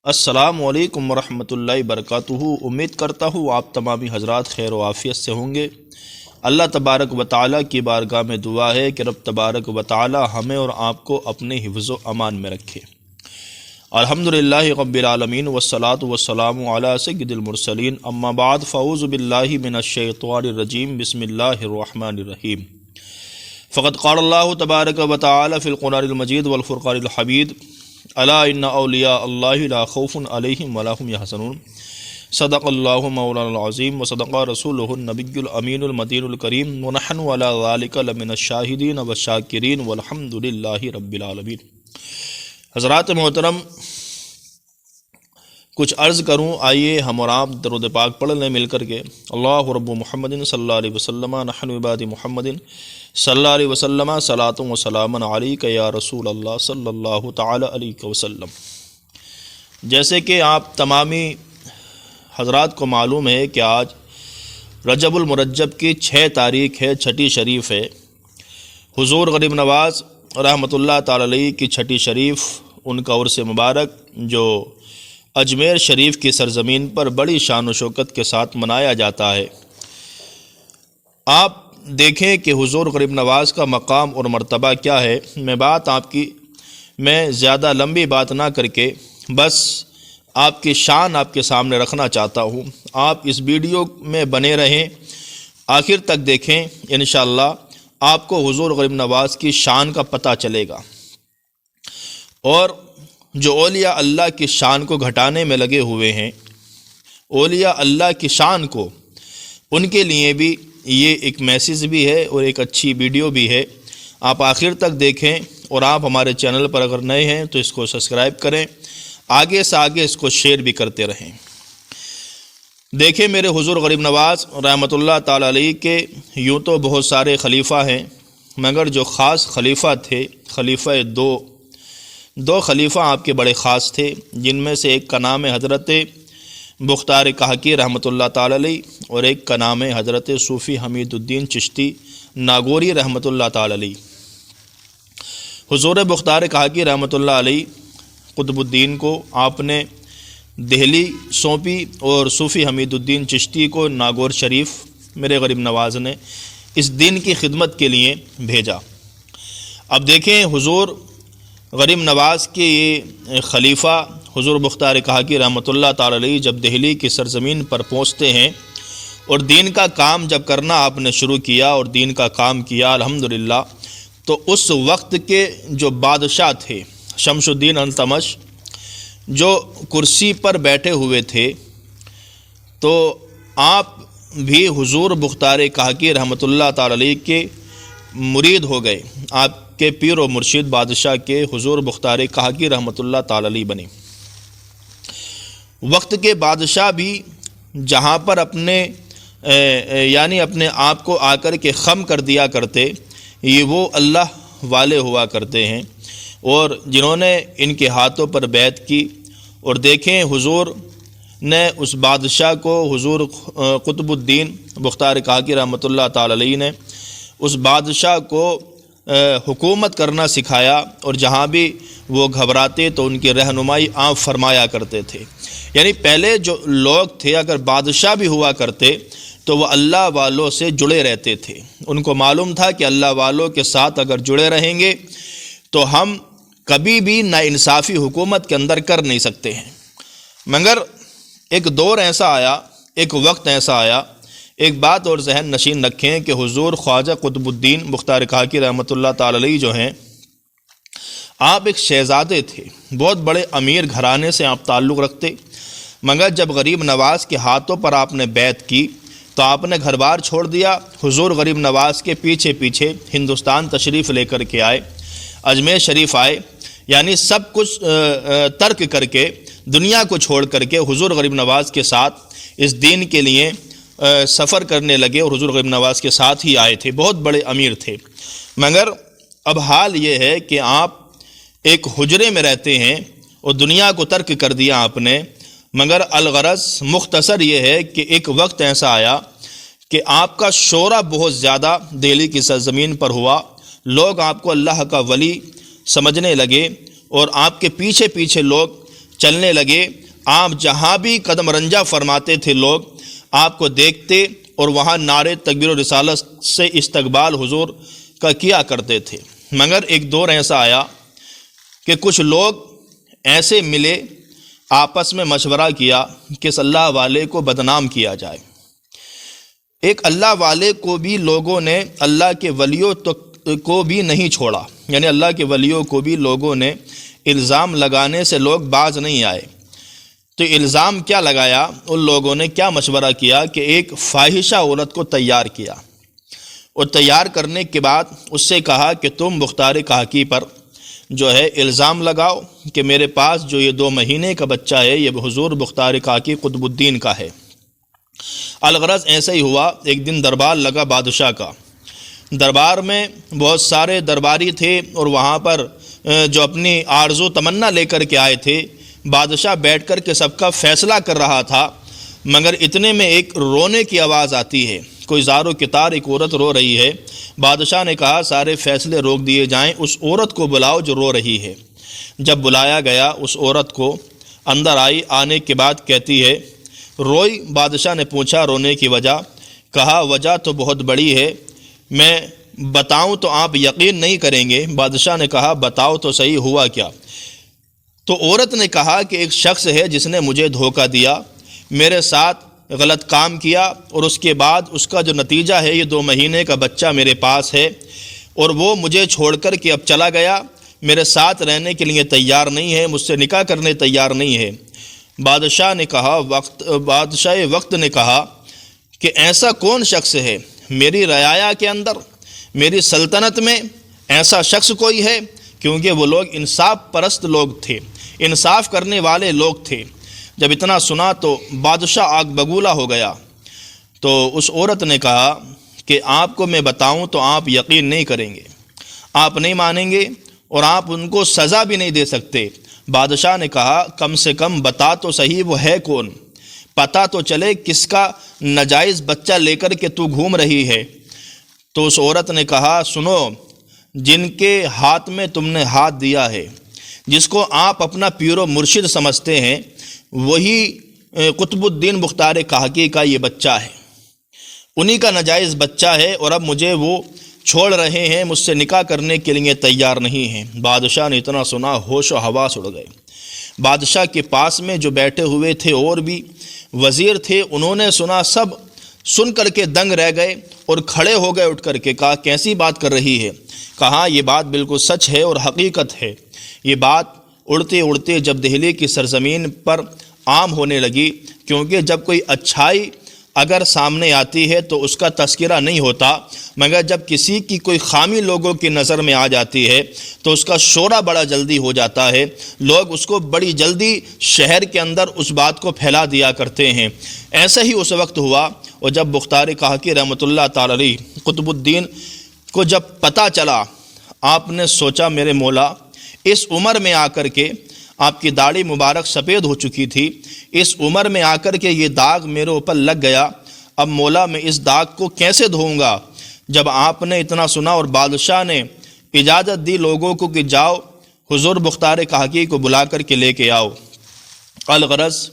السلام علیکم ورحمۃ اللہ وبرکاتہ۔ امید کرتا ہوں آپ تمامی حضرات خیر و عافیت سے ہوں گے۔ اللہ تبارک و تعالیٰ کی بارگاہ میں دعا ہے کہ رب تبارک و تعالیٰ ہمیں اور آپ کو اپنے حفظ و امان میں رکھے۔ الحمدللہ رب العالمین والصلاة والسلام علی سید المرسلین، اما بعد فاعوذ باللہ من الشیطان الرجیم، بسم اللہ الرحمن الرحیم۔ فقد قال اللہ تبارک و تعالیٰ فی القرآن المجید والفرقان الحمید، الا ان اولیاء اللہ لا خوف علیہم ولا هم یحزنون، صدق اللہ مولانا العظیم وصدق رسولہ النبی الامین المدین الکریم، ونحن علی ذلک لمن الشاہدین والشاکرین والحمد للہ رب العالمین۔ حضرات محترم، کچھ عرض کروں، آئیے ہم اور آپ درود پاک پڑھ لیں مل کر کے۔ اللہ رب محمد صلی اللہ علیہ وسلم، نحن عباد محمد صلی اللہ علیہ وسلم، صلاۃ و سلام علیک یا رسول اللہ صلی اللہ تعالی علیہ وسلم۔ جیسے کہ آپ تمامی حضرات کو معلوم ہے کہ آج رجب المرجب کی 6 تاریخ ہے، چھٹی شریف ہے۔ حضور غریب نواز رحمۃ اللہ تعالی علیہ کی چھٹی شریف، ان کا عرس مبارک جو اجمیر شریف کی سرزمین پر بڑی شان و شوکت کے ساتھ منایا جاتا ہے۔ آپ دیکھیں کہ حضور غریب نواز کا مقام اور مرتبہ کیا ہے۔ میں زیادہ لمبی بات نہ کر کے بس آپ کی شان آپ کے سامنے رکھنا چاہتا ہوں۔ آپ اس ویڈیو میں بنے رہیں، آخر تک دیکھیں، انشاءاللہ آپ کو حضور غریب نواز کی شان کا پتہ چلے گا۔ اور جو اولیاء اللہ کی شان کو گھٹانے میں لگے ہوئے ہیں، اولیاء اللہ کی شان کو، ان کے لیے بھی یہ ایک میسیج بھی ہے اور ایک اچھی ویڈیو بھی ہے۔ آپ آخر تک دیکھیں، اور آپ ہمارے چینل پر اگر نئے ہیں تو اس کو سبسکرائب کریں، آگے سے آگے اس کو شیئر بھی کرتے رہیں۔ دیکھیں، میرے حضور غریب نواز رحمۃ اللہ تعالی علیہ کے یوں تو بہت سارے خلیفہ ہیں، مگر جو خاص خلیفہ تھے، خلیفہ دو خلیفہ آپ کے بڑے خاص تھے، جن میں سے ایک کا نام ہے حضرت بختار کاکی رحمۃ اللہ تعالی علیہ، اور ایک کا نام ہے حضرت صوفی حمید الدین چشتی ناگوری رحمۃ اللہ تعالی علیہ۔ حضور بختار کاکی رحمۃ اللہ علیہ قطب الدین کو آپ نے دہلی سونپی، اور صوفی حمید الدین چشتی کو ناگور شریف میرے غریب نواز نے اس دین کی خدمت کے لیے بھیجا۔ اب دیکھیں، حضور غریب نواز کے یہ خلیفہ حضور بختار کاکی رحمۃ اللہ تعالی علیہ جب دہلی کی سرزمین پر پہنچتے ہیں اور دین کا کام جب کرنا آپ نے شروع کیا اور دین کا کام کیا الحمدللہ، تو اس وقت کے جو بادشاہ تھے شمس الدین التمش، جو کرسی پر بیٹھے ہوئے تھے، تو آپ بھی حضور بختار کاکی رحمۃ اللہ تعالی علیہ کے مرید ہو گئے، آپ کے پیر و مرشد بادشاہ کے حضور بختار کاکی رحمۃ اللہ تعالی علیہ بنے۔ وقت کے بادشاہ بھی جہاں پر اپنے آپ کو آ کر کے خم کر دیا کرتے، یہ وہ اللہ والے ہوا کرتے ہیں، اور جنہوں نے ان کے ہاتھوں پر بیعت کی۔ اور دیکھیں، حضور نے اس بادشاہ کو، حضور قطب الدین بختار کاکی رحمۃ اللہ تعالی علیہ نے اس بادشاہ کو حکومت کرنا سکھایا، اور جہاں بھی وہ گھبراتے تو ان کی رہنمائی آپ فرمایا کرتے تھے۔ یعنی پہلے جو لوگ تھے، اگر بادشاہ بھی ہوا کرتے تو وہ اللہ والوں سے جڑے رہتے تھے، ان کو معلوم تھا کہ اللہ والوں کے ساتھ اگر جڑے رہیں گے تو ہم کبھی بھی ناانصافی حکومت کے اندر کر نہیں سکتے ہیں۔ مگر ایک دور ایسا آیا، ایک وقت ایسا آیا، ایک بات اور ذہن نشین رکھیں کہ حضور خواجہ قطب الدین بختار کاکی رحمۃ اللہ تعالی علیہ جو ہیں، آپ ایک شہزادے تھے، بہت بڑے امیر گھرانے سے آپ تعلق رکھتے، مگر جب غریب نواز کے ہاتھوں پر آپ نے بیعت کی تو آپ نے گھر بار چھوڑ دیا۔ حضور غریب نواز کے پیچھے پیچھے ہندوستان تشریف لے کر کے آئے، اجمیر شریف آئے، یعنی سب کچھ ترک کر کے، دنیا کو چھوڑ کر کے حضور غریب نواز کے ساتھ اس دین کے لیے سفر کرنے لگے، اور حضور غریب نواز کے ساتھ ہی آئے تھے، بہت بڑے امیر تھے۔ مگر اب حال یہ ہے کہ آپ ایک حجرے میں رہتے ہیں اور دنیا کو ترک کر دیا آپ نے، مگر الغرض مختصر یہ ہے کہ ایک وقت ایسا آیا کہ آپ کا شہرہ بہت زیادہ دہلی کی سرزمین پر ہوا، لوگ آپ کو اللہ کا ولی سمجھنے لگے، اور آپ کے پیچھے پیچھے لوگ چلنے لگے۔ آپ جہاں بھی قدم رنجہ فرماتے تھے لوگ آپ کو دیکھتے اور وہاں نعرے تکبیر و رسالت سے استقبال حضور کا کیا کرتے تھے۔ مگر ایک دور ایسا آیا کہ کچھ لوگ ایسے ملے، آپس میں مشورہ کیا کہ اس اللہ والے کو بدنام کیا جائے۔ ایک اللہ والے کو بھی لوگوں نے اللہ کے ولیوں کو بھی نہیں چھوڑا، یعنی اللہ کے ولیوں کو بھی لوگوں نے الزام لگانے سے لوگ باز نہیں آئے۔ تو الزام کیا لگایا؟ ان لوگوں نے کیا مشورہ کیا کہ ایک فاحشہ عورت کو تیار کیا، اور تیار کرنے کے بعد اس سے کہا کہ تم بختار کاکی پر جو ہے الزام لگاؤ کہ میرے پاس جو یہ 2 مہینے کا بچہ ہے یہ حضور بختار کاکی قطب الدین کا ہے۔ الغرض ایسا ہی ہوا، ایک دن دربار لگا بادشاہ کا۔ دربار میں بہت سارے درباری تھے اور وہاں پر جو اپنی آرزو تمنا لے کر کے آئے تھے، بادشاہ بیٹھ کر کے سب کا فیصلہ کر رہا تھا، مگر اتنے میں ایک رونے کی آواز آتی ہے، کوئی زار و کتار ایک عورت رو رہی ہے۔ بادشاہ نے کہا سارے فیصلے روک دیے جائیں، اس عورت کو بلاؤ جو رو رہی ہے۔ جب بلایا گیا اس عورت کو، اندر آئی، آنے کے بعد کہتی ہے روئی۔ بادشاہ نے پوچھا رونے کی وجہ، کہا وجہ تو بہت بڑی ہے، میں بتاؤں تو آپ یقین نہیں کریں گے۔ بادشاہ نے کہا بتاؤ تو صحیح ہوا کیا؟ تو عورت نے کہا کہ ایک شخص ہے جس نے مجھے دھوکہ دیا، میرے ساتھ غلط کام کیا، اور اس کے بعد اس کا جو نتیجہ ہے یہ 2 مہینے کا بچہ میرے پاس ہے، اور وہ مجھے چھوڑ کر کے اب چلا گیا، میرے ساتھ رہنے کے لیے تیار نہیں ہے، مجھ سے نکاح کرنے تیار نہیں ہے۔ بادشاہ وقت نے کہا کہ ایسا کون شخص ہے میری رعایا کے اندر، میری سلطنت میں ایسا شخص کوئی ہے؟ کیونکہ وہ لوگ انصاف پرست لوگ تھے، انصاف کرنے والے لوگ تھے۔ جب اتنا سنا تو بادشاہ آگ بگولا ہو گیا۔ تو اس عورت نے کہا کہ آپ کو میں بتاؤں تو آپ یقین نہیں کریں گے، آپ نہیں مانیں گے، اور آپ ان کو سزا بھی نہیں دے سکتے۔ بادشاہ نے کہا کم سے کم بتا تو صحیح وہ ہے کون، پتہ تو چلے کس کا ناجائز بچہ لے کر کے تو گھوم رہی ہے۔ تو اس عورت نے کہا سنو، جن کے ہاتھ میں تم نے ہاتھ دیا ہے، جس کو آپ اپنا پیر و مرشد سمجھتے ہیں، وہی قطب الدین بختار کاکی کا یہ بچہ ہے، انہی کا ناجائز بچہ ہے، اور اب مجھے وہ چھوڑ رہے ہیں، مجھ سے نکاح کرنے کے لیے تیار نہیں ہیں۔ بادشاہ نے اتنا سنا ہوش و حواس اڑ گئے۔ بادشاہ کے پاس میں جو بیٹھے ہوئے تھے اور بھی وزیر تھے، انہوں نے سنا، سب سن کر کے دنگ رہ گئے اور کھڑے ہو گئے اٹھ کر کے۔ کہا کیسی بات کر رہی ہے؟ کہا یہ بات بالکل سچ ہے اور حقیقت ہے۔ یہ بات اڑتے اڑتے جب دہلی کی سرزمین پر عام ہونے لگی، کیونکہ جب کوئی اچھائی اگر سامنے آتی ہے تو اس کا تذکرہ نہیں ہوتا، مگر جب کسی کی کوئی خامی لوگوں کی نظر میں آ جاتی ہے تو اس کا شورا بڑا جلدی ہو جاتا ہے، لوگ اس کو بڑی جلدی شہر کے اندر اس بات کو پھیلا دیا کرتے ہیں۔ ایسا ہی اس وقت ہوا، اور جب بختار کاکی رحمۃ اللہ تعالی علیہ قطب الدین کو جب پتہ چلا، آپ نے سوچا میرے مولا، اس عمر میں آ کر کے آپ کی داڑھی مبارک سفید ہو چکی تھی، اس عمر میں آ کر کے یہ داغ میرے اوپر لگ گیا، اب مولا میں اس داغ کو کیسے دھوؤں گا؟ جب آپ نے اتنا سنا اور بادشاہ نے اجازت دی لوگوں کو کہ جاؤ حضور بختار کاکی کو بلا کر کے لے کے آؤ۔ الغرض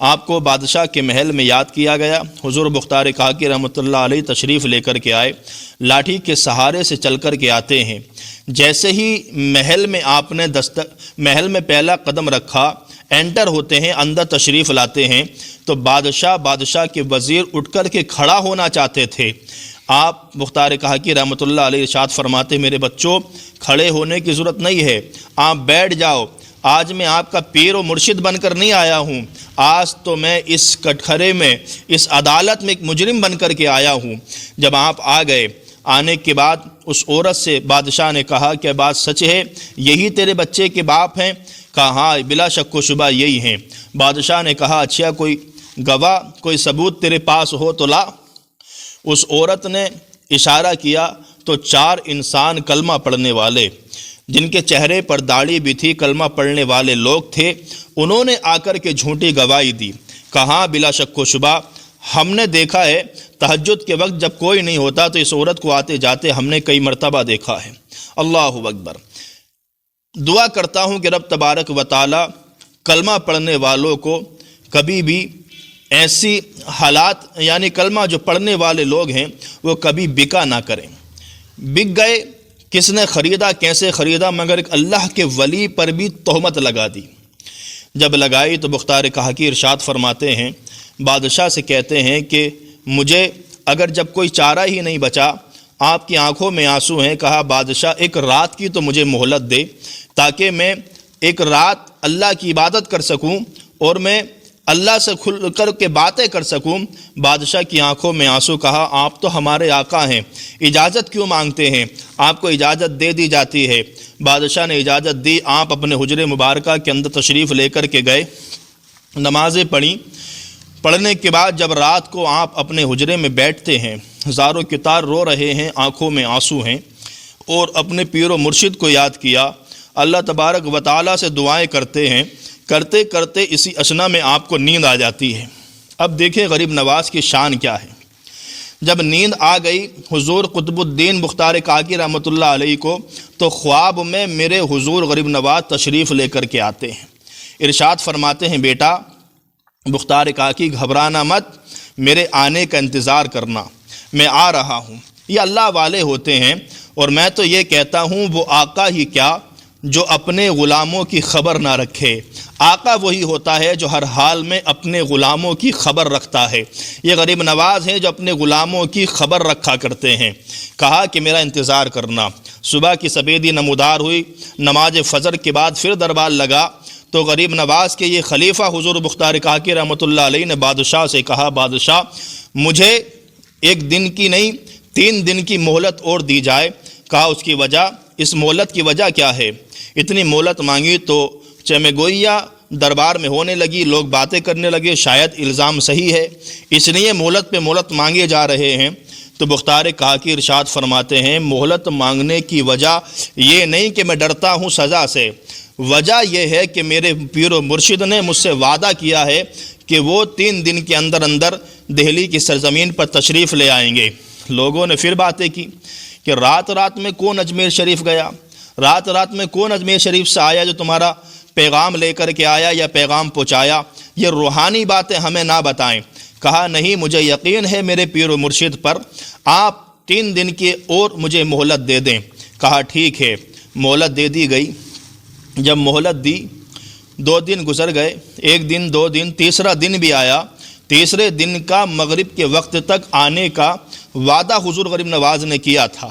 آپ کو بادشاہ کے محل میں یاد کیا گیا، حضور بختار کاکی رحمۃ اللہ علیہ تشریف لے کر کے آئے، لاٹھی کے سہارے سے چل کر کے آتے ہیں۔ جیسے ہی محل میں آپ نے محل میں پہلا قدم رکھا، انٹر ہوتے ہیں، اندر تشریف لاتے ہیں، تو بادشاہ کے وزیر اٹھ کر کے کھڑا ہونا چاہتے تھے۔ آپ بختار کاکی رحمۃ اللہ علیہ ارشاد فرماتے میرے بچوں، کھڑے ہونے کی ضرورت نہیں ہے، آپ بیٹھ جاؤ، آج میں آپ کا پیر و مرشد بن کر نہیں آیا ہوں، آج تو میں اس کٹخرے میں، اس عدالت میں ایک مجرم بن کر کے آیا ہوں۔ جب آپ آ گئے، آنے کے بعد اس عورت سے بادشاہ نے کہا کہ بات سچ ہے، یہی تیرے بچے کے باپ ہیں؟ کہا ہاں بلا شک و شبہ یہی ہیں۔ بادشاہ نے کہا اچھا کوئی گواہ، کوئی ثبوت تیرے پاس ہو تو لا۔ اس عورت نے اشارہ کیا تو 4 انسان کلمہ پڑھنے والے، جن کے چہرے پر داڑھی بھی تھی، کلمہ پڑھنے والے لوگ تھے، انہوں نے آ کر کے جھوٹی گواہی دی۔ کہا بلا شک و شبہ ہم نے دیکھا ہے، تہجد کے وقت جب کوئی نہیں ہوتا تو اس عورت کو آتے جاتے ہم نے کئی مرتبہ دیکھا ہے۔ اللہ اکبر۔ دعا کرتا ہوں کہ رب تبارک و تعالی کلمہ پڑھنے والوں کو کبھی بھی ایسی حالات یعنی کلمہ جو پڑھنے والے لوگ ہیں وہ کبھی بکا نہ کریں۔ بک گئے، کس نے خریدا، کیسے خریدا، مگر ایک اللہ کے ولی پر بھی تہمت لگا دی۔ جب لگائی تو مختار کہکی ارشاد فرماتے ہیں، بادشاہ سے کہتے ہیں کہ مجھے اگر جب کوئی چارہ ہی نہیں بچا، آپ کی آنکھوں میں آنسو ہیں، کہا بادشاہ ایک رات کی تو مجھے مہلت دے تاکہ میں ایک رات اللہ کی عبادت کر سکوں اور میں اللہ سے کھل کر کے باتیں کر سکوں۔ بادشاہ کی آنکھوں میں آنسو، کہا آپ تو ہمارے آقا ہیں، اجازت کیوں مانگتے ہیں، آپ کو اجازت دے دی جاتی ہے۔ بادشاہ نے اجازت دی، آپ اپنے حجرے مبارکہ کے اندر تشریف لے کر کے گئے، نمازیں پڑھیں۔ پڑھنے کے بعد جب رات کو آپ اپنے حجرے میں بیٹھتے ہیں، زار و کتار رو رہے ہیں، آنکھوں میں آنسو ہیں، اور اپنے پیر و مرشد کو یاد کیا، اللہ تبارک و تعالیٰ سے دعائیں کرتے ہیں، کرتے کرتے اسی اشنا میں آپ کو نیند آ جاتی ہے۔ اب دیکھیں غریب نواز کی شان کیا ہے۔ جب نیند آ گئی حضور قطب الدین مختار کاکی رحمۃ اللہ علیہ کو، تو خواب میں میرے حضور غریب نواز تشریف لے کر کے آتے ہیں۔ ارشاد فرماتے ہیں، بیٹا مختار کاکی گھبرانا مت، میرے آنے کا انتظار کرنا، میں آ رہا ہوں۔ یہ اللہ والے ہوتے ہیں، اور میں تو یہ کہتا ہوں وہ آقا ہی کیا جو اپنے غلاموں کی خبر نہ رکھے۔ آقا وہی ہوتا ہے جو ہر حال میں اپنے غلاموں کی خبر رکھتا ہے۔ یہ غریب نواز ہیں جو اپنے غلاموں کی خبر رکھا کرتے ہیں۔ کہا کہ میرا انتظار کرنا۔ صبح کی سبیدی نمودار ہوئی، نماز فجر کے بعد پھر دربار لگا تو غریب نواز کے یہ خلیفہ حضور مختار کاکی رحمۃ اللہ علیہ نے بادشاہ سے کہا، بادشاہ مجھے ایک دن کی نہیں 3 دن کی مہلت اور دی جائے۔ کہا اس کی وجہ، اس مہلت کی وجہ کیا ہے؟ اتنی مہلت مانگی تو چمے گوئیاں دربار میں ہونے لگی، لوگ باتیں کرنے لگے، شاید الزام صحیح ہے، اس لیے مہلت پہ مہلت مانگے جا رہے ہیں۔ تو مختار کاکی ارشاد فرماتے ہیں، مہلت مانگنے کی وجہ یہ نہیں کہ میں ڈرتا ہوں سزا سے، وجہ یہ ہے کہ میرے پیر و مرشد نے مجھ سے وعدہ کیا ہے کہ وہ 3 دن کے اندر اندر دہلی کی سرزمین پر تشریف لے آئیں گے۔ لوگوں نے پھر باتیں کی کہ رات رات میں کون اجمیر شریف گیا، رات رات میں کون اجمیر شریف سے آیا جو تمہارا پیغام لے کر کے آیا یا پیغام پہنچایا، یہ روحانی باتیں ہمیں نہ بتائیں۔ کہا نہیں، مجھے یقین ہے میرے پیر و مرشد پر، آپ 3 دن کی اور مجھے مہلت دے دیں۔ کہا ٹھیک ہے، مہلت دے دی گئی۔ جب مہلت دی 2 دن گزر گئے، 1 دن 2 دن، تیسرا دن بھی آیا۔ تیسرے دن کا مغرب کے وقت تک آنے کا وعدہ حضور غریب نواز نے کیا تھا،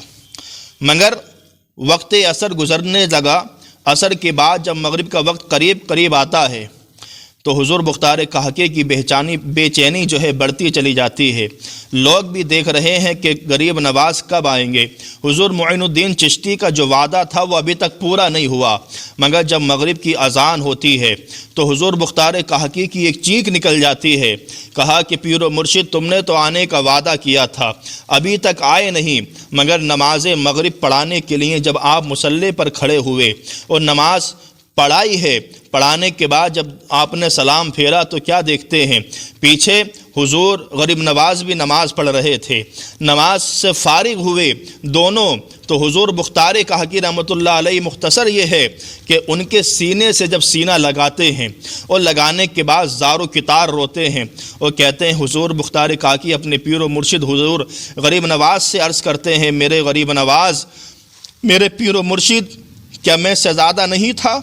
مگر وقت عصر گزرنے لگا۔ عصر کے بعد جب مغرب کا وقت قریب آتا ہے تو حضور مختار کاکی کی بے چینی جو ہے بڑھتی چلی جاتی ہے۔ لوگ بھی دیکھ رہے ہیں کہ غریب نواز کب آئیں گے۔ حضور معین الدین چشتی کا جو وعدہ تھا وہ ابھی تک پورا نہیں ہوا، مگر جب مغرب کی اذان ہوتی ہے تو حضور مختار کاکی کی ایک چیخ نکل جاتی ہے۔ کہا کہ پیر و مرشد تم نے تو آنے کا وعدہ کیا تھا، ابھی تک آئے نہیں، مگر نماز مغرب پڑھانے کے لیے جب آپ مصلی پر کھڑے ہوئے اور نماز پڑھائی ہے، پڑھانے کے بعد جب آپ نے سلام پھیرا تو کیا دیکھتے ہیں؟ پیچھے حضور غریب نواز بھی نماز پڑھ رہے تھے۔ نماز سے فارغ ہوئے دونوں تو حضور مختار کاکی رحمۃ اللہ علیہ، مختصر یہ ہے کہ ان کے سینے سے جب سینہ لگاتے ہیں اور لگانے کے بعد زار و کتار روتے ہیں اور کہتے ہیں، حضور مختار کاکی اپنے پیر و مرشد حضور غریب نواز سے عرض کرتے ہیں، میرے غریب نواز، میرے پیر و مرشد، کیا میں شہزادہ نہیں تھا؟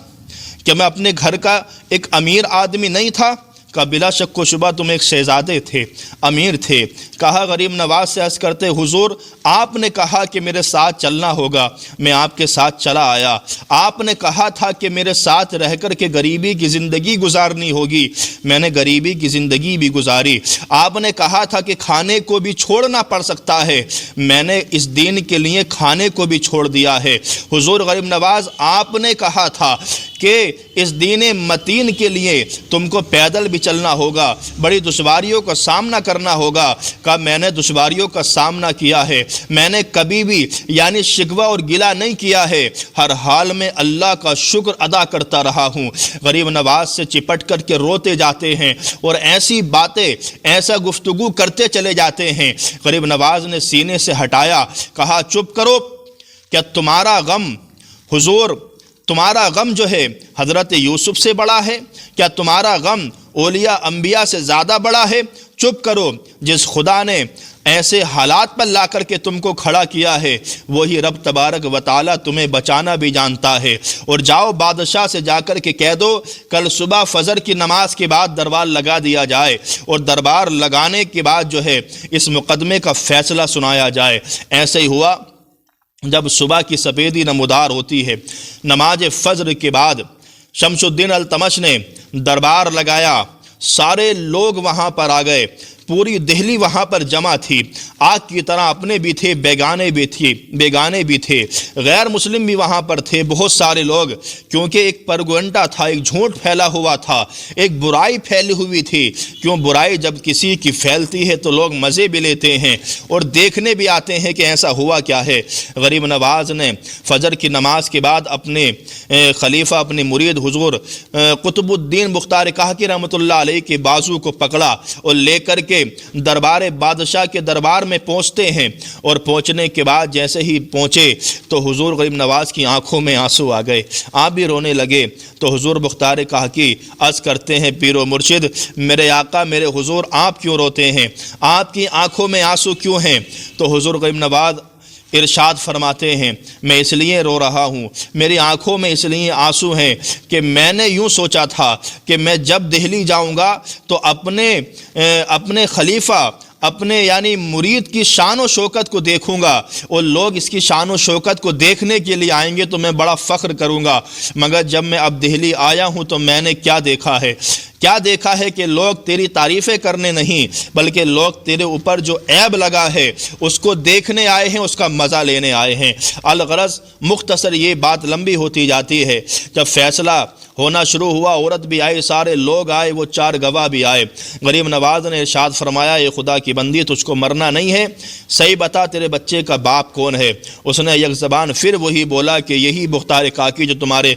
کہ میں اپنے گھر کا ایک امیر آدمی نہیں تھا؟ کہا بلا شک و شبہ تم ایک شہزادے تھے، امیر تھے۔ کہا غریب نواز سے عرض کرتے، حضور آپ نے کہا کہ میرے ساتھ چلنا ہوگا، میں آپ کے ساتھ چلا آیا۔ آپ نے کہا تھا کہ میرے ساتھ رہ کر کے غریبی کی زندگی گزارنی ہوگی، میں نے غریبی کی زندگی بھی گزاری۔ آپ نے کہا تھا کہ کھانے کو بھی چھوڑنا پڑ سکتا ہے، میں نے اس دین کے لیے کھانے کو بھی چھوڑ دیا ہے۔ حضور غریب نواز آپ نے کہا تھا کہ اس دین متین کے لیے تم کو پیدل بھی چلنا ہوگا، بڑی دشواریوں کا سامنا کرنا ہوگا۔ کہا میں نے دشواریوں کا سامنا کیا ہے، میں نے کبھی بھی یعنی شکوہ اور گلہ نہیں کیا ہے، ہر حال میں اللہ کا شکر ادا کرتا رہا ہوں۔ غریب نواز سے چپٹ کر کے روتے جاتے ہیں اور ایسی باتیں، ایسا گفتگو کرتے چلے جاتے ہیں۔ غریب نواز نے سینے سے ہٹایا، کہا چپ کرو، کیا تمہارا غم حضور تمہارا غم جو ہے حضرت یوسف سے بڑا ہے؟ کیا تمہارا غم اولیاء انبیاء سے زیادہ بڑا ہے؟ چپ کرو، جس خدا نے ایسے حالات پر لا کر کے تم کو کھڑا کیا ہے وہی رب تبارک و تعالیٰ تمہیں بچانا بھی جانتا ہے۔ اور جاؤ بادشاہ سے جا کر کے کہہ دو کل صبح فجر کی نماز کے بعد دربار لگا دیا جائے، اور دربار لگانے کے بعد جو ہے اس مقدمے کا فیصلہ سنایا جائے۔ ایسے ہی ہوا، جب صبح کی سفیدی نمودار ہوتی ہے، نماز فجر کے بعد شمس الدین التمش نے دربار لگایا، سارے لوگ وہاں پر آ گئے، پوری دہلی وہاں پر جمع تھی، آگ کی طرح اپنے بھی تھے، بیگانے بھی تھے، غیر مسلم بھی وہاں پر تھے، بہت سارے لوگ، کیونکہ ایک پرگنڈا تھا، ایک جھوٹ پھیلا ہوا تھا، ایک برائی پھیلی ہوئی تھی۔ کیوں برائی جب کسی کی پھیلتی ہے تو لوگ مزے بھی لیتے ہیں اور دیکھنے بھی آتے ہیں کہ ایسا ہوا کیا ہے۔ غریب نواز نے فجر کی نماز کے بعد اپنے خلیفہ، اپنے مرید حضور قطب الدین مختار کاکی رحمۃ اللہ علیہ کے بازو کو پکڑا اور لے کر کے دربار بادشاہ کے دربار میں پہنچتے ہیں، اور پہنچنے کے بعد جیسے ہی پہنچے تو حضور غریب نواز کی آنکھوں میں آنسو آ گئے، آپ بھی رونے لگے۔ تو حضور مختار کاکی عرض کرتے ہیں، پیر و مرشد، میرے آقا، میرے حضور، آپ کیوں روتے ہیں؟ آپ کی آنکھوں میں آنسو کیوں ہیں؟ تو حضور غریب نواز ارشاد فرماتے ہیں، میں اس لیے رو رہا ہوں، میری آنکھوں میں اس لیے آنسو ہیں کہ میں نے یوں سوچا تھا کہ میں جب دہلی جاؤں گا تو اپنے خلیفہ، اپنے یعنی مرید کی شان و شوکت کو دیکھوں گا، اور لوگ اس کی شان و شوکت کو دیکھنے کے لیے آئیں گے تو میں بڑا فخر کروں گا۔ مگر جب میں اب دہلی آیا ہوں تو میں نے کیا دیکھا ہے کہ لوگ تیری تعریفیں کرنے نہیں بلکہ لوگ تیرے اوپر جو عیب لگا ہے اس کو دیکھنے آئے ہیں، اس کا مزہ لینے آئے ہیں۔ الغرض مختصر یہ بات لمبی ہوتی جاتی ہے، جب فیصلہ ہونا شروع ہوا، عورت بھی آئی، سارے لوگ آئے، وہ 4 گواہ بھی آئے۔ غریب نواز نے ارشاد فرمایا، اے خدا کی بندی، تجھ کو مرنا نہیں ہے، صحیح بتا تیرے بچے کا باپ کون ہے؟ اس نے یک زبان پھر وہی بولا کہ یہی مختار کاکی جو تمہارے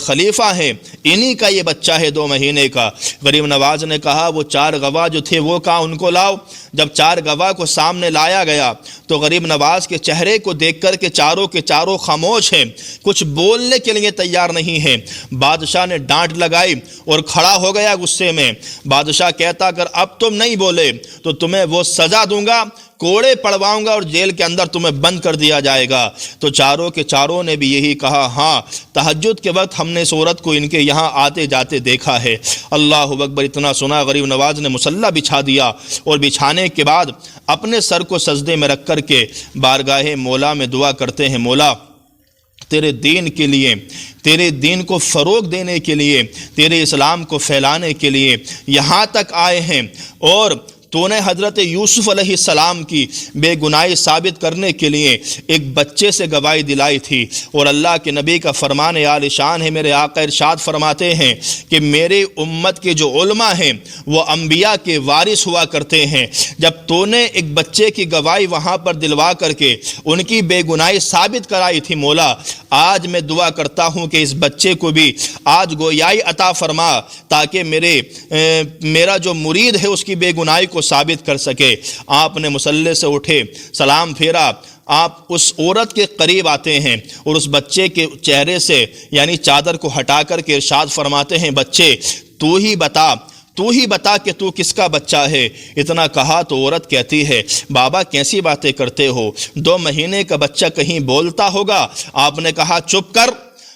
خلیفہ ہیں، انہی کا یہ بچہ ہے 2 مہینے کا۔ غریب نواز نے کہا وہ 4 گواہ جو تھے وہ کہاں، ان کو لاؤ۔ جب 4 گواہ کو سامنے لایا گیا تو غریب نواز کے چہرے کو دیکھ کر کے چاروں کے چاروں خاموش ہیں، کچھ بولنے کے لیے تیار نہیں ہیں۔ بادشاہ نے ڈانٹ لگائی اور کھڑا ہو گیا غصے میں۔ بادشاہ کہتا اگر اب تم نہیں بولے تو تمہیں وہ سزا دوں گا، کوڑے پڑواؤں گا اور جیل کے اندر تمہیں بند کر دیا جائے گا۔ تو چاروں کے چاروں نے بھی یہی کہا، ہاں تہجد کے وقت ہم نے اس عورت کو ان کے یہاں آتے جاتے دیکھا ہے۔ اللہ اکبر، اتنا سنا غریب نواز نے مصلی بچھا دیا، اور بچھانے کے بعد اپنے سر کو سجدے میں رکھ کر کے بارگاہ مولا میں دعا کرتے ہیں، مولا تیرے دین کے لیے، تیرے دین کو فروغ دینے کے لیے، تیرے اسلام کو پھیلانے کے لیے یہاں تک آئے ہیں، اور تو نے حضرت یوسف علیہ السلام کی بے گناہی ثابت کرنے کے لیے ایک بچے سے گواہی دلائی تھی، اور اللہ کے نبی کا فرمان عالی شان ہے، میرے آقا ارشاد فرماتے ہیں کہ میرے امت کے جو علماء ہیں وہ انبیاء کے وارث ہوا کرتے ہیں۔ جب تو نے ایک بچے کی گواہی وہاں پر دلوا کر کے ان کی بے گناہی ثابت کرائی تھی، مولا آج میں دعا کرتا ہوں کہ اس بچے کو بھی آج گویائی عطا فرما، تاکہ میرا جو مرید ہے اس کی بے گناہی کو ثابت کر سکے۔ آپ نے مصلی سے اٹھے، سلام پھیرا، آپ اس عورت کے قریب آتے ہیں اور اس بچے کے چہرے سے یعنی چادر کو ہٹا کر کے ارشاد فرماتے ہیں، بچے تو ہی بتا کہ تو کس کا بچہ ہے؟ اتنا کہا تو عورت کہتی ہے، بابا کیسی باتیں کرتے ہو، 2 مہینے کا بچہ کہیں بولتا ہوگا؟ آپ نے کہا چپ کر،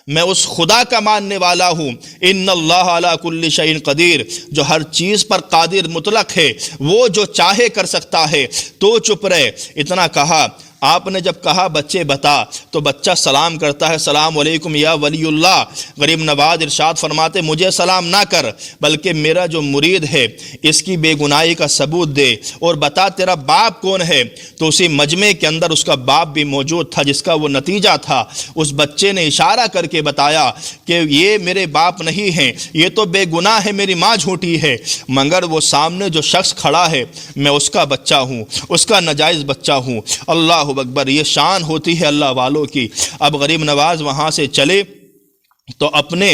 میں اس خدا کا ماننے والا ہوں، ان اللہ علی کل شیء قدیر، جو ہر چیز پر قادر مطلق ہے، وہ جو چاہے کر سکتا ہے، تو چپ رہے۔ اتنا کہا، آپ نے جب کہا بچے بتا، تو بچہ سلام کرتا ہے، السلام علیکم یا ولی اللہ۔ غریب نواز ارشاد فرماتے مجھے سلام نہ کر، بلکہ میرا جو مرید ہے اس کی بے گناہی کا ثبوت دے، اور بتا تیرا باپ کون ہے۔ تو اسی مجمع کے اندر اس کا باپ بھی موجود تھا، جس کا وہ نتیجہ تھا، اس بچے نے اشارہ کر کے بتایا کہ یہ میرے باپ نہیں ہیں، یہ تو بے گناہ ہے، میری ماں جھوٹی ہے، مگر وہ سامنے جو شخص کھڑا ہے میں اس کا بچہ ہوں، اس کا ناجائز بچہ ہوں۔ اللہ اکبر، یہ شان ہوتی ہے اللہ والوں کی۔ اب غریب نواز وہاں سے چلے تو اپنے